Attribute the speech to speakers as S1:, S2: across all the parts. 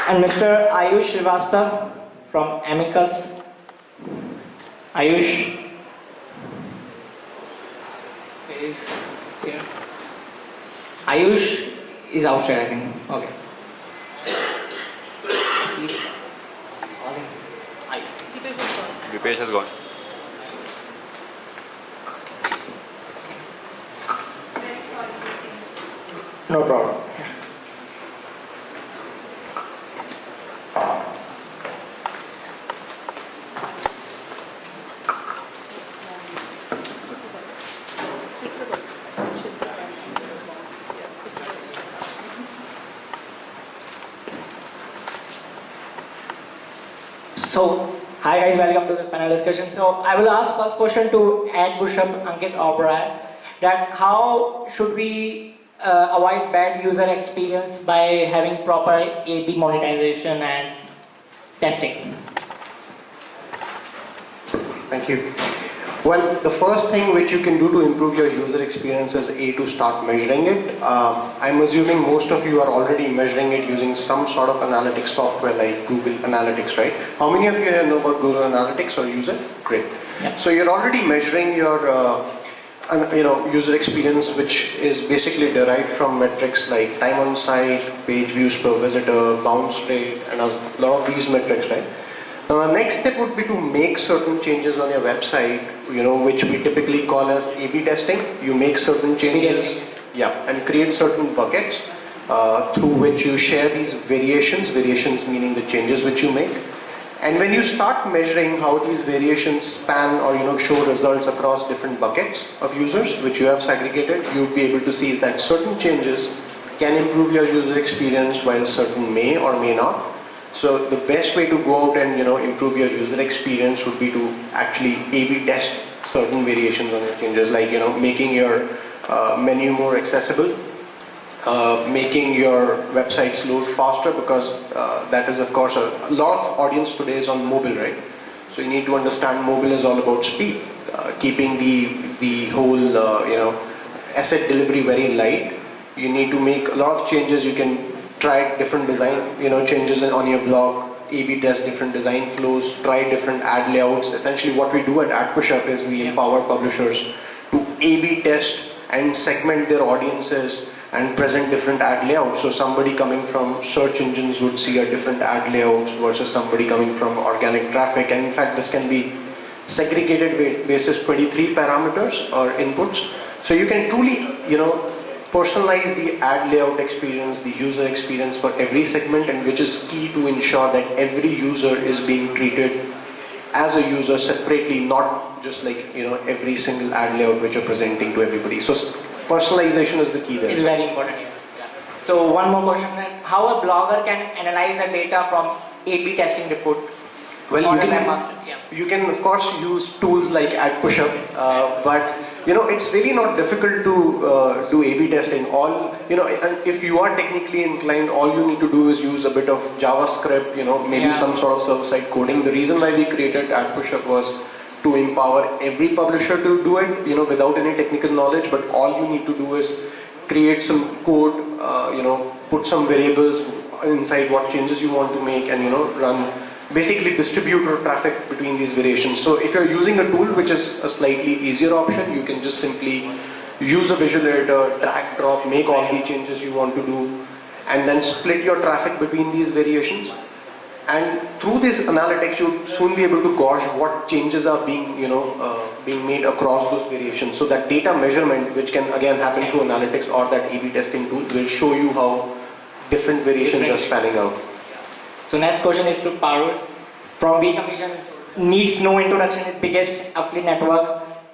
S1: And Mr. Ayush Srivastav from Amicus. Ayush is here. Ayush is outside, I think. Okay.
S2: Dipesh has gone.
S1: No problem. So, hi guys, welcome to this panel discussion. So, I will ask first question to Ad Bishop, Ankit O'Brien, that how should we avoid bad user experience by having proper A/B monetization and testing?
S3: Thank you. Well, the first thing which you can do to improve your user experience is to start measuring it. I'm assuming most of you are already measuring it using some sort of analytics software like Google Analytics, right? How many of you here know about Google Analytics or use it? Great.
S1: Yeah.
S3: So you're already measuring your user experience, which is basically derived from metrics like time on site, page views per visitor, bounce rate, and a lot of these metrics, right? Now, the next step would be to make certain changes on your website, which we typically call as A/B testing. You make certain changes, and create certain buckets through which you share these variations meaning the changes which you make. And when you start measuring how these variations span or show results across different buckets of users which you have segregated, you'll be able to see that certain changes can improve your user experience while certain may or may not. So the best way to go out and improve your user experience would be to actually A/B test certain variations on your changes, like making your menu more accessible, making your websites load faster, because that is of course a lot of audience today is on mobile, right? So you need to understand mobile is all about speed, keeping the whole asset delivery very light. You need to make a lot of changes. You can try different design, changes on your blog, A/B test different design flows, try different ad layouts. Essentially what we do at AdPushUp is we empower publishers to A/B test and segment their audiences and present different ad layouts. So somebody coming from search engines would see a different ad layouts versus somebody coming from organic traffic. And in fact, this can be segregated basis 23 parameters or inputs. So you can truly, personalize the ad layout experience, the user experience for every segment, and which is key to ensure that every user is being treated as a user separately, not just like every single ad layout which you're presenting to everybody. So personalization is the key there.
S1: It's very important. Yeah. So one more question: how a blogger can analyze the data from A/B testing report?
S3: Well, you can of course use tools like AdPushUp, but it's really not difficult to do A/B testing. If you are technically inclined, all you need to do is use a bit of JavaScript, maybe some sort of server-side coding. The reason why we created AdPushUp was to empower every publisher to do it, without any technical knowledge. But all you need to do is create some code, put some variables inside what changes you want to make, and run. Basically distribute your traffic between these variations. So if you're using a tool which is a slightly easier option, you can just simply use a visual editor, drag, drop, make all the changes you want to do, and then split your traffic between these variations. And through this analytics, you'll soon be able to gauge what changes are being made across those variations. So that data measurement, which can again happen through analytics or that A/B testing tool, will show you how different variations are spanning out.
S1: So next question is to Parul from V Commission. Needs no introduction, is biggest affiliate network.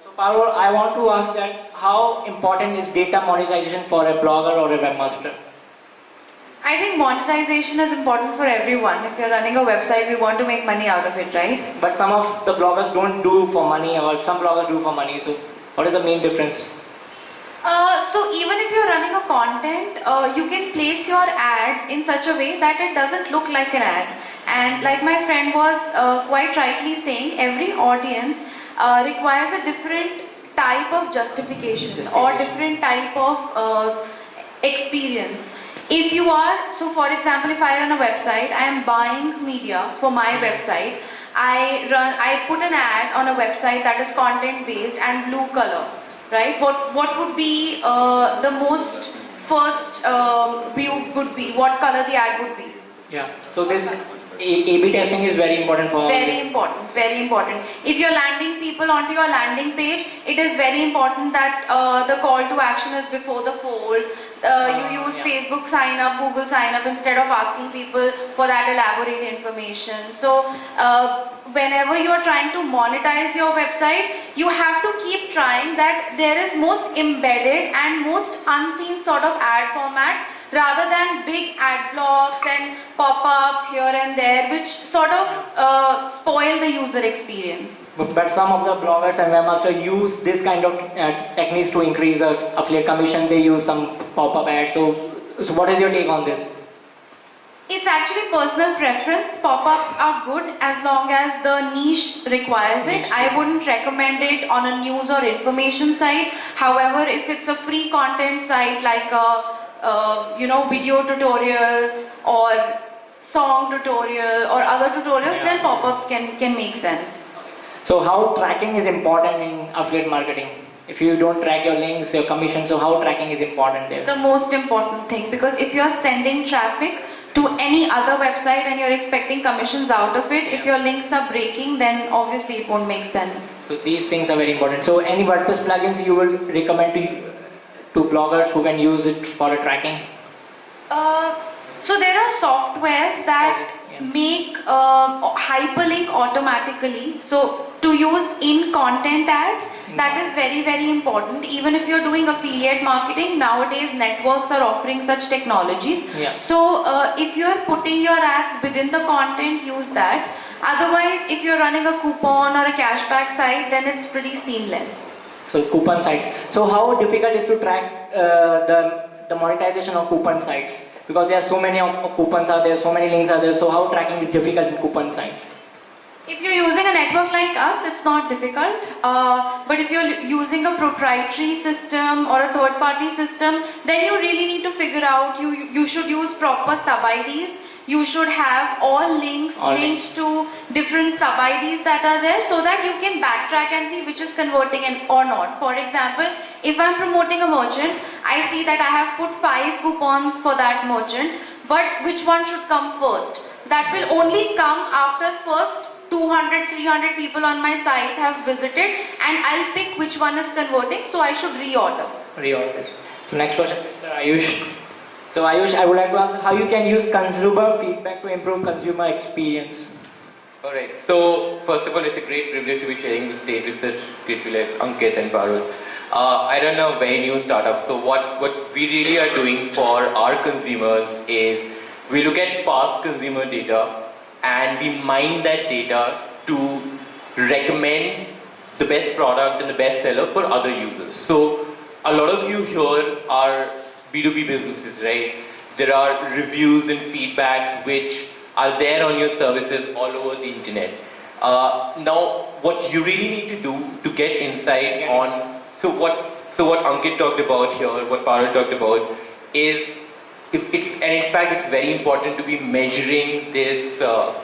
S1: So Parul, I want to ask that how important is data monetization for a blogger or a webmaster?
S4: I think monetization is important for everyone. If you're running a website, we want to make money out of it, right?
S1: But some of the bloggers don't do for money, or some bloggers do for money. So what is the main difference?
S4: So even if you're running a content, you can place your ads in such a way that it doesn't look like an ad. And like my friend was quite rightly saying, every audience requires a different type of justification or different type of experience. If you are, so for example, if I run a website, I am buying media for my website. I put an ad on a website that is content based and blue color, right? What would be the most first view would be? What color the ad would be?
S1: Yeah. So this A/B testing is very important for.
S4: Very important, very important. If you're landing people onto your landing page, it is very important that the call to action is before the fold. You use
S1: Yeah.
S4: Facebook sign up, Google sign up instead of asking people for that elaborate information. So whenever you are trying to monetize your website, you have to keep trying that there is most embedded and most unseen sort of ad formats rather than big ad blocks and pop-ups here and there, which sort of spoil the user experience.
S1: But some of the bloggers and webmasters use this kind of techniques to increase the affiliate commission. They use some pop-up ads. So what is your take on this?
S4: It's actually personal preference. Pop-ups are good as long as the niche requires it. I wouldn't recommend it on a news or information site. However, if it's a free content site like a video tutorial or song tutorial or other tutorials, then pop-ups can make sense.
S1: So how tracking is important in affiliate marketing? If you don't track your links, your commission, so how tracking is important there?
S4: The most important thing, because if you're sending traffic to any other website and you're expecting commissions out of it, if your links are breaking, then obviously it won't make sense.
S1: So these things are very important. So any WordPress plugins you would recommend to bloggers who can use it for the tracking?
S4: So there are softwares that make hyperlink automatically. So to use in content ads, that is very, very important. Even if you're doing affiliate marketing, nowadays networks are offering such technologies.
S1: Yeah.
S4: So if you're putting your ads within the content, use that. Otherwise, if you're running a coupon or a cashback site, then it's pretty seamless.
S1: So coupon sites. So how difficult is to track the monetization of coupon sites? Because there are so many coupons are there, so many links are there. So how tracking is difficult in coupon sites?
S4: If you're using a network like us, it's not difficult. But if you're using a proprietary system or a third-party system, then you really need to figure out, you should use proper sub-IDs. You should have all links linked to different sub-IDs that are there so that you can backtrack and see which is converting or not. For example, if I'm promoting a merchant, I see that I have put 5 coupons for that merchant, but which one should come first? That will only come after first 200, 300 people on my site have visited, and I'll pick which one is converting, so I should reorder.
S1: Reorder. So next question, Mr. Ayush. So Ayush, I would like to ask how you can use consumer feedback to improve consumer experience.
S2: Alright, so first of all, it's a great privilege to be sharing this stage research with Ankit and Parul. I run a very new startup, so what we really are doing for our consumers is we look at past consumer data and we mine that data to recommend the best product and the best seller for other users. So a lot of you here are B2B businesses, right? There are reviews and feedback which are there on your services all over the internet. Now, what you really need to do to get insight on, so what Ankit talked about here, what Parul talked about, is and in fact it's very important to be measuring this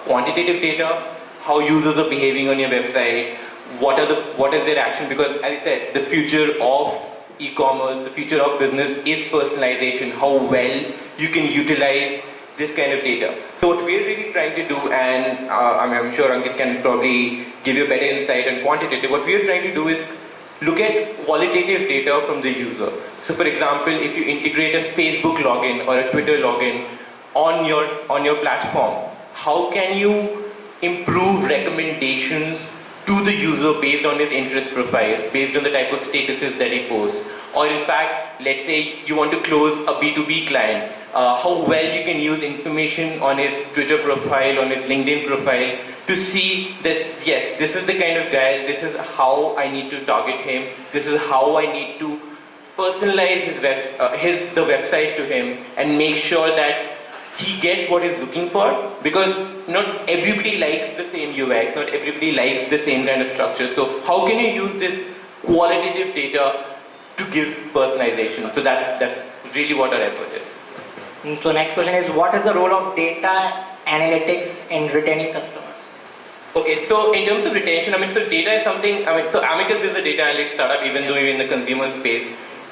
S2: quantitative data, how users are behaving on your website, what is their action, because as I said, the future of e-commerce, the future of business is personalization, how well you can utilize this kind of data. So what we're really trying to do, and I'm sure Ankit can probably give you a better insight on quantitative, what we're trying to do is look at qualitative data from the user. So for example, if you integrate a Facebook login or a Twitter login on your platform, how can you improve recommendations to the user based on his interest profiles, based on the type of statuses that he posts? Or in fact, let's say you want to close a B2B client, how well you can use information on his Twitter profile, on his LinkedIn profile, to see that yes, this is the kind of guy, this is how I need to target him, this is how I need to personalize the website to him and make sure that he gets what he's looking for, because not everybody likes the same UX, not everybody likes the same kind of structure. So how can you use this qualitative data to give personalization? So that's really what our effort is.
S1: So next question is, what is the role of data analytics in retaining customers?
S2: Okay, so in terms of retention, so data is something, so Amicus is a data analytics startup, even though we're in the consumer space.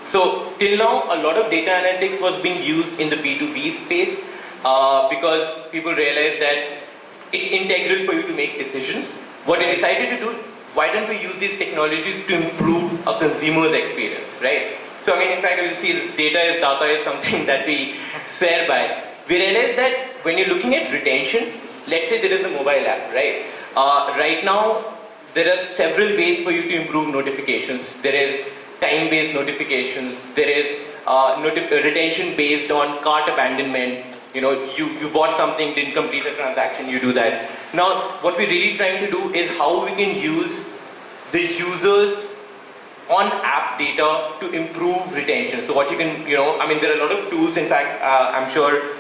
S2: So till now, a lot of data analytics was being used in the B2B space because people realized that it's integral for you to make decisions. What they decided to do, why don't we use these technologies to improve a consumer's experience, right? So in fact, you see this data is something that we swear by. We realized that when you're looking at retention, let's say there is a mobile app, right? Right now, there are several ways for you to improve notifications. There is time-based notifications. There is retention based on cart abandonment. You bought something, didn't complete the transaction, you do that. Now, what we're really trying to do is how we can use the users on app data to improve retention. So what you can, there are a lot of tools. In fact, I'm sure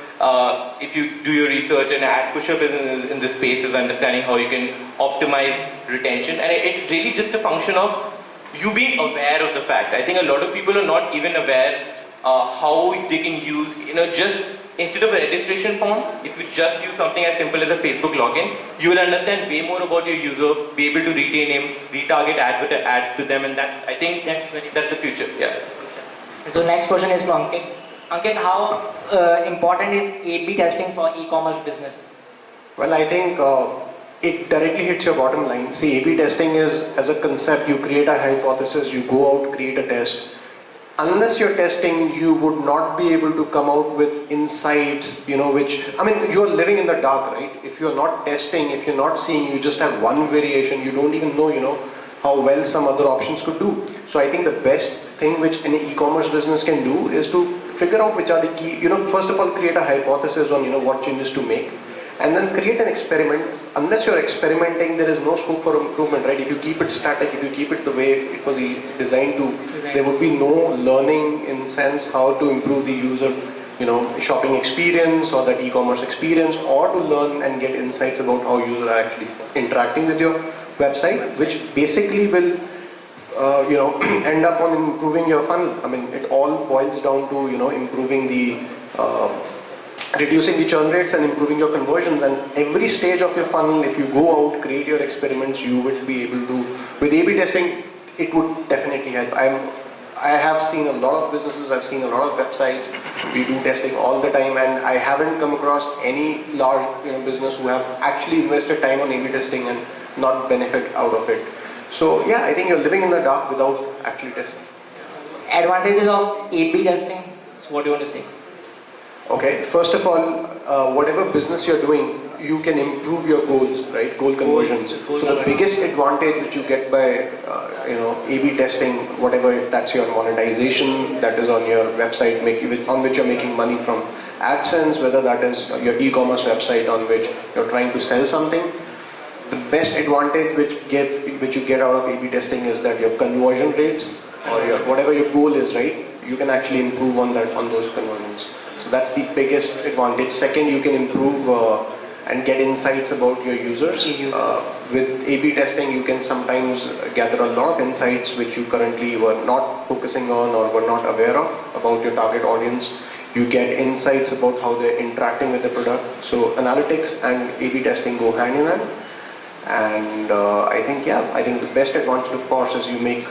S2: if you do your research, and ad push-up in this space is understanding how you can optimize retention. And it's really just a function of you being aware of the fact. I think a lot of people are not even aware how they can use, just instead of a registration form, if you just use something as simple as a Facebook login, you will understand way more about your user, be able to retain him, retarget ads to them, and I think that's the future. Yeah.
S1: So next question is from Ankit. Ankit, how important is A/B testing for e-commerce business?
S3: Well, I think it directly hits your bottom line. See, A/B testing is, as a concept, you create a hypothesis, you go out, create a test. Unless you're testing, you would not be able to come out with insights, which, you're living in the dark, right? If you're not testing, if you're not seeing, you just have one variation, you don't even know, how well some other options could do. So I think the best thing which any e-commerce business can do is to figure out which are the key, first of all, create a hypothesis on, what changes to make. And then create an experiment. Unless you're experimenting, there is no scope for improvement, right? If you keep it static, if you keep it the way it was designed to, there would be no learning in sense how to improve the user, shopping experience or that e-commerce experience, or to learn and get insights about how users are actually interacting with your website, which basically will, end up on improving your funnel. It all boils down to, improving the reducing the churn rates and improving your conversions. And every stage of your funnel, if you go out, create your experiments, you will be able to, with A/B testing, it would definitely help. I have seen a lot of businesses, I've seen a lot of websites, we do testing all the time, and I haven't come across any large business who have actually invested time on A/B testing and not benefit out of it. So yeah, I think you're living in the dark without actually testing.
S1: Advantages of A/B testing, so what do you want to say?
S3: Okay, first of all, whatever business you're doing, you can improve your goals, right? Goal conversions. So the biggest advantage which you get by, A/B testing, whatever, if that's your monetization, that is on your website, on which you're making money from AdSense, whether that is your e-commerce website on which you're trying to sell something. The best advantage which you get out of A/B testing is that your conversion rates, or whatever your goal is, right? You can actually improve on those conversions. So that's the biggest advantage. Second, you can improve and get insights about your users. With A/B testing, you can sometimes gather a lot of insights which you currently were not focusing on or were not aware of about your target audience. You get insights about how they're interacting with the product. So analytics and A/B testing go hand in hand. And I think the best advantage, of course, is you make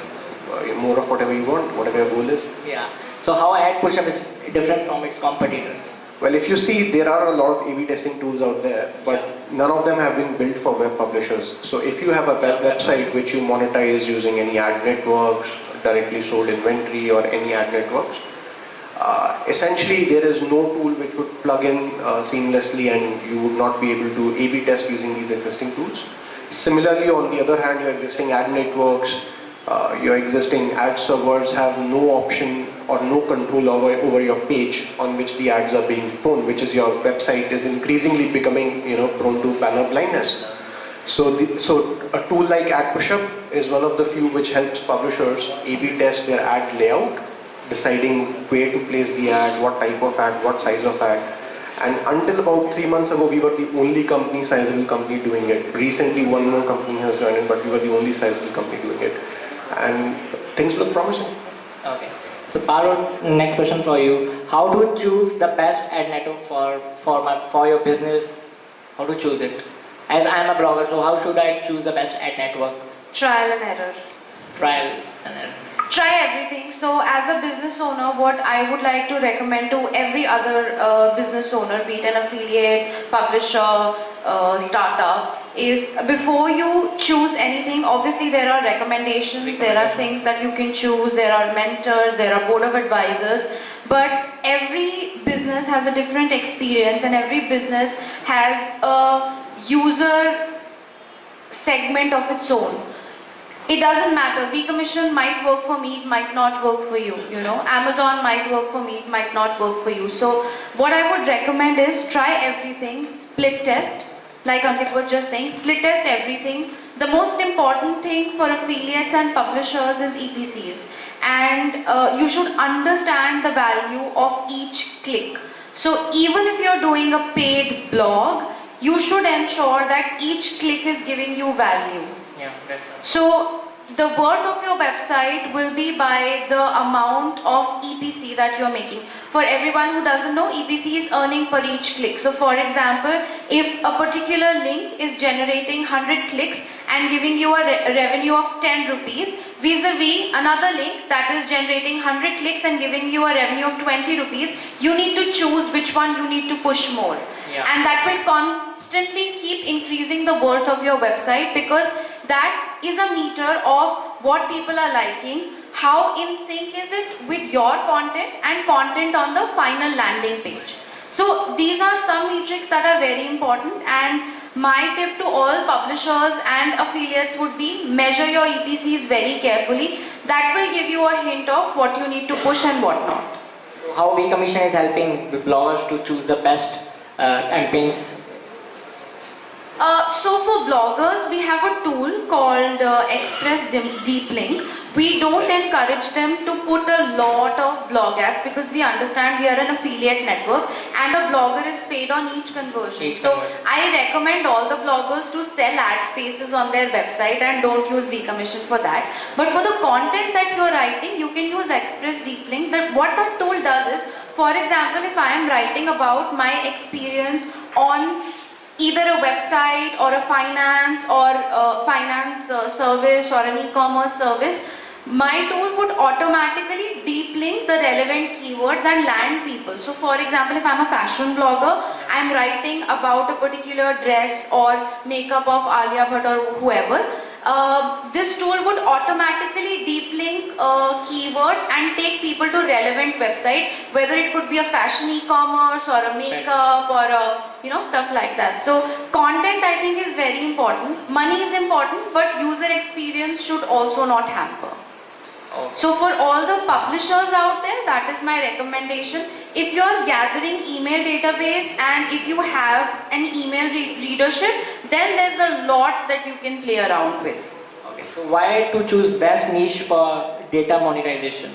S3: more of whatever you want, whatever your goal is.
S1: Yeah. So how ad push-up is different from its competitor?
S3: Well, if you see, there are a lot of A/B testing tools out there, but none of them have been built for web publishers. So if you have a website which you monetize using any ad networks, directly sold inventory or any ad networks, essentially there is no tool which would plug in seamlessly, and you would not be able to A/B test using these existing tools. Similarly, on the other hand, your existing ad networks, your existing ad servers have no option or no control over your page on which the ads are being shown, which is your website is increasingly becoming prone to banner blindness. So a tool like Ad Pushup is one of the few which helps publishers A/B test their ad layout, deciding where to place the ad, what type of ad, what size of ad. And until about 3 months ago, we were the only sizable company doing it. Recently, one more company has joined in, but we were the only sizable company doing it. And things look promising.
S1: Okay. So Parul, next question for you. how to choose the best ad network for your business. How to choose it? As I am a blogger, so how should I choose the best ad network?
S4: Trial and error.
S1: Trial and error.
S4: Try everything. So as a business owner, what I would like to recommend to every other business owner, be it an affiliate, publisher, startup, is before you choose anything, obviously there are recommendations, there are things that you can choose, there are mentors, there are board of advisors, but every business has a different experience and every business has a user segment of its own. It doesn't matter. V-commission might work for me, it might not work for you. You know, Amazon might work for me, it might not work for you. So what I would recommend is try everything, split test. Like Ankit was just saying, split test everything. The most important thing for affiliates and publishers is EPCs. And you should understand the value of each click. So even if you're doing a paid blog, you should ensure that each click is giving you value.
S1: Yeah, that's
S4: So the worth of your website will be by the amount of EPC that you're making. For everyone who doesn't know, EPC is earning per each click. So for example, if a particular link is generating 100 clicks and giving you a revenue of 10 rupees, vis-a-vis another link that is generating 100 clicks and giving you a revenue of 20 rupees, you need to choose which one you need to push more.
S1: Yeah.
S4: And that will constantly keep increasing the worth of your website, because that is a meter of what people are liking, how in sync is it with your content and content on the final landing page. So these are some metrics that are very important, and my tip to all publishers and affiliates would be measure your EPCs very carefully. That will give you a hint of what you need to push and what not.
S1: how V-commission is helping the bloggers to choose the best campaigns.
S4: So for bloggers, we have a tool called Express Deeplink. We don't encourage them to put a lot of blog ads, because we understand we are an affiliate network and a blogger is paid on each conversion. So I recommend all the bloggers to sell ad spaces on their website and don't use V-commission for that. But for the content that you're writing, you can use Express Deeplink. What that tool does is, for example, if I am writing about my experience on either a website or a finance service or an e-commerce service, my tool would automatically deep link the relevant keywords and land people. So for example, if I'm a fashion blogger, I'm writing about a particular dress or makeup of Alia Bhatt or whoever, this tool would automatically deep link keywords and take people to relevant website, whether it could be a fashion e-commerce or a makeup or a, stuff like that. So content, I think, is very important. Money is important, but user experience should also not hamper. So for all the publishers out there, that is my recommendation. If you are gathering email database and if you have an email readership, then there's a lot that you can play around with.
S1: Okay. So why to choose best niche for data monetization?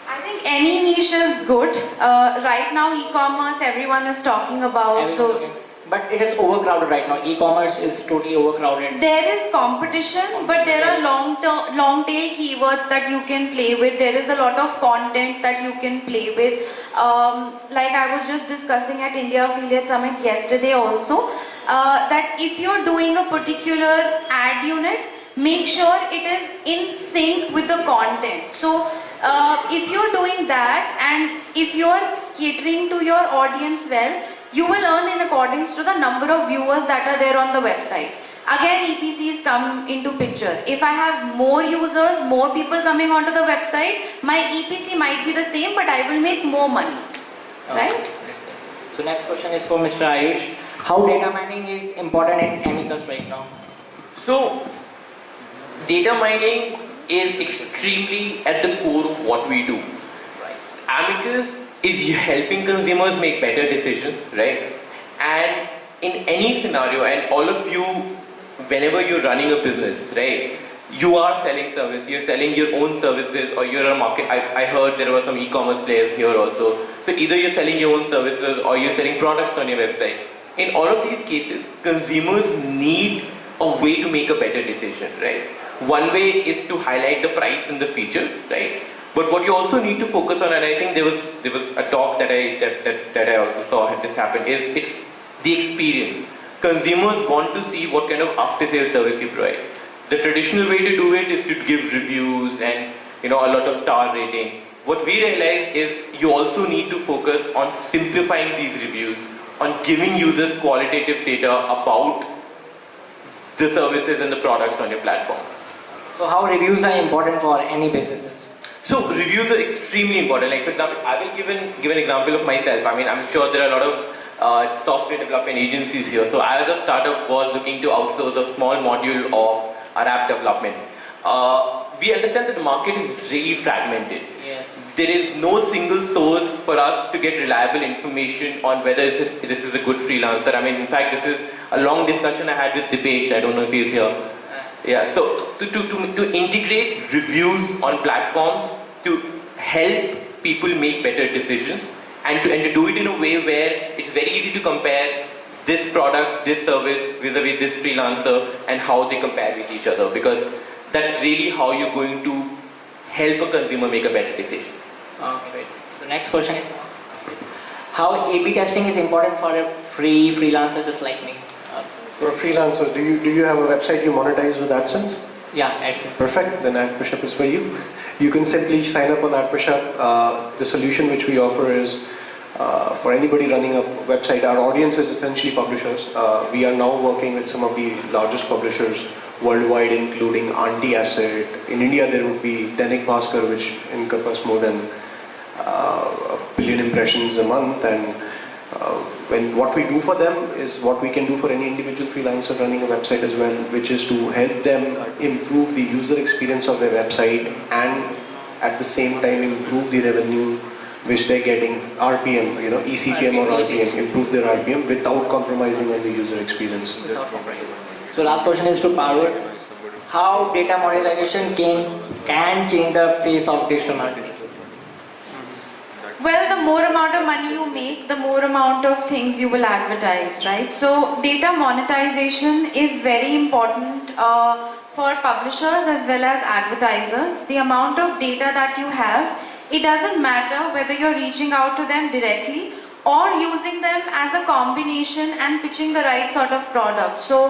S4: I think any niche is good. Right now, e-commerce, everyone is talking about.
S1: But it is overcrowded right now. E-commerce is totally overcrowded.
S4: There is competition, but there are long tail keywords that you can play with. There is a lot of content that you can play with. Like I was just discussing at India Affiliate Summit yesterday also, that if you're doing a particular ad unit, make sure it is in sync with the content. So if you're doing that and if you're catering to your audience well, you will earn in accordance to the number of viewers that are there on the website. Again, EPCs come into picture. If I have more users, more people coming onto the website, my EPC might be the same, but I will make more money. Right?
S1: So next question is for Mr. Ayush. How data mining is important in Amicus right now?
S2: So, data mining is extremely at the core of what we do. Right. Amicus is helping consumers make better decisions, right? And in any scenario, and all of you, whenever you're running a business, right, you are selling service, you're selling your own services, or you're a market. I heard there were some e-commerce players here also. So either you're selling your own services or you're selling products on your website. In all of these cases, consumers need a way to make a better decision, right? One way is to highlight the price and the features, right? But what you also need to focus on, and I think there was a talk that I also saw this happen, is it's the experience. Consumers want to see what kind of after-sales service you provide. The traditional way to do it is to give reviews and a lot of star rating. What we realized is you also need to focus on simplifying these reviews, on giving users qualitative data about the services and the products on your platform.
S1: So how reviews are important for any businesses?
S2: So reviews are extremely important. Like for example, I will give an example of myself. I mean, I'm sure there are a lot of software development agencies here. So I as a startup was looking to outsource a small module of our app development. We understand that the market is really fragmented.
S1: Yes.
S2: There is no single source for us to get reliable information on whether this is a good freelancer. I mean, in fact, this is a long discussion I had with Dipesh. I don't know if he's here. Yeah, so to integrate reviews on platforms to help people make better decisions and to do it in a way where it's very easy to compare this product, this service vis-a-vis this freelancer and how they compare with each other, because that's really how you're going to help a consumer make a better decision.
S1: Okay, great. The next question is how A/B testing is important for a free freelancer just like me.
S3: For a freelancer, do you have a website you monetize with AdSense?
S1: Yeah, AdSense.
S3: Perfect, then AdPushUp is for you. You can simply sign up on AdPushUp. The solution which we offer is for anybody running a website. Our audience is essentially publishers. We are now working with some of the largest publishers worldwide, including Anti-Asset. In India, there would be Dainik Bhaskar, which encompass more than 1 billion impressions a month. And what we do for them is what we can do for any individual freelancer running a website as well, which is to help them improve the user experience of their website and at the same time improve the revenue which they're getting, RPM, ECPM or RPM, improve their RPM without compromising on the user experience.
S1: So last question is to Parvat. How data monetization can change the face of digital marketing?
S4: Well, the more amount of money you make, the more amount of things you will advertise, right? So data monetization is very important for publishers as well as advertisers. The amount of data that you have, it doesn't matter whether you're reaching out to them directly or using them as a combination and pitching the right sort of product. So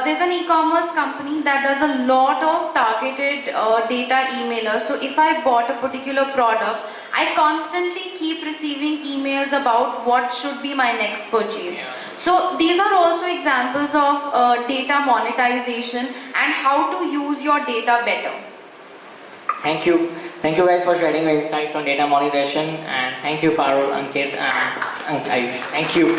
S4: there's an e-commerce company that does a lot of targeted data emailers. So if I bought a particular product, I constantly keep receiving emails about what should be my next purchase. So these are also examples of data monetization and how to use your data better.
S1: Thank you. Thank you guys for sharing your insights on data monetization, and thank you Parul, Ankit and Ayush. Thank you.